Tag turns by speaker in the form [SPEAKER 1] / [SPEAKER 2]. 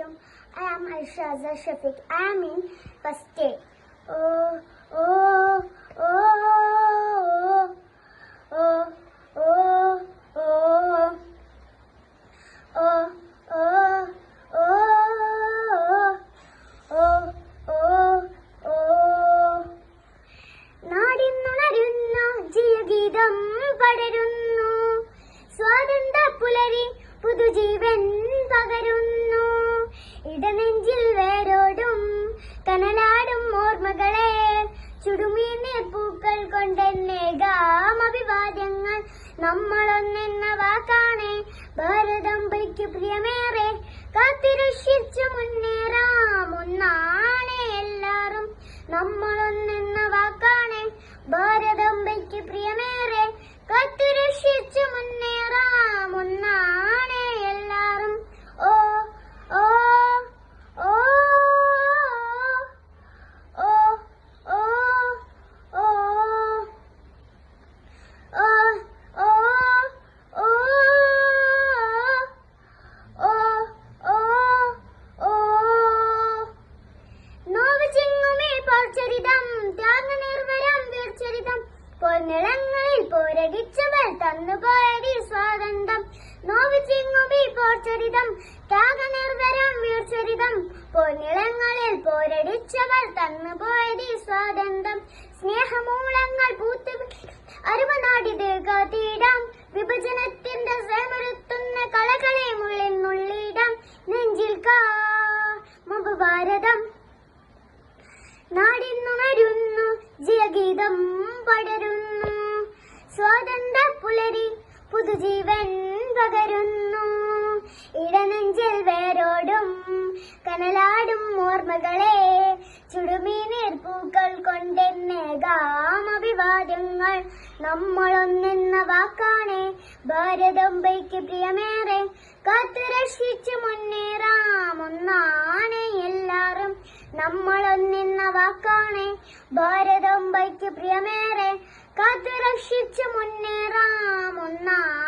[SPEAKER 1] alaikum. I am Aishaza Shafiq. I am in first day. Oh, oh, oh, oh, oh, oh, oh, oh, oh, oh, oh. നാടിന്നുണരുന്നു ജീവഗീതം പടരുന്നു സ്വാതന്ത്ര്യ പുലരി പുതുജീവൻ പകരുന്നു ഇടനെഞ്ചിൽ വേരോടും കനലാടും ഓർമ്മകളെ ചുടുമീനീർ പൂക്കൾ കൊണ്ടെന്നേകാം അഭിവാദ്യങ്ങൾ നമ്മളൊന്നെന്ന വാക്കാണ് ഭാരതംബയ്ക്ക് പ്രിയമേറെ കാത്തിരക്ഷിച്ചു മുന്നേറാം ഒന്നാണ് എല്ലാരും നമ്മളൊന്നെന്ന വാക്കാണ് ഭാരതംബയ്ക്ക് പ്രിയമേറെ കാത്തിരക്ഷിച്ചു മുന്നേറാം ഒന്നാണ് എല്ലാരും ഓ ഓ ഓ ഓ ഓ ഓ ഓ ഓ പൊന്നിളങ്ങളിൽ പോരടിച്ചവർ തന്നുപോയടി സ്വാതന്ത്ര്യം നോവ് ചിങ്ങുമീ പോർച്ചരിതം ത്യാഗനിർവരം വീർച്ചരിതം പൊന്നിളങ്ങളിൽ പോരടിച്ചവർ തന്നുപോയടി സ്വാതന്ത്ര്യം സ്നേഹമൂലങ്ങൾ പൂത്തു അരുവനാടിത് കാത്തിടാം വിഭജനത്തിന്റെ സ്വയമരുത്തുന്ന കളകളെ മുള്ളിൽ നുള്ളിടാം നെഞ്ചിൽ കാമ ഭാരതം നാടിന്നുണരുന്നു ജയഗീതം പടരുന്നു സ്വാതന്ത്ര്യ പുലരി പുതുജീവൻ പകരുന്നു ഇടനെഞ്ചിൽ വേരോടും കനലാടും ഓർമ്മകളെ ചുടുമീനീർ പൂക്കൾ കൊണ്ടെന്നേകാം അഭിവാദ്യങ്ങൾ നമ്മളൊന്നെന്ന വാക്കാണ് ഭാരതംബയ്ക്ക് പ്രിയമേറെ കാത്തുരക്ഷിച്ചു മുന്നേറാം ഒന്നാണ് എല്ലാരും നമ്മളൊന്നെന്ന വാക്കാണ് ഭാരതംബയ്ക്ക് പ്രിയമേറെ കാത്തുരക്ഷിച്ചു മുന്നേറാം ഒന്നാണ്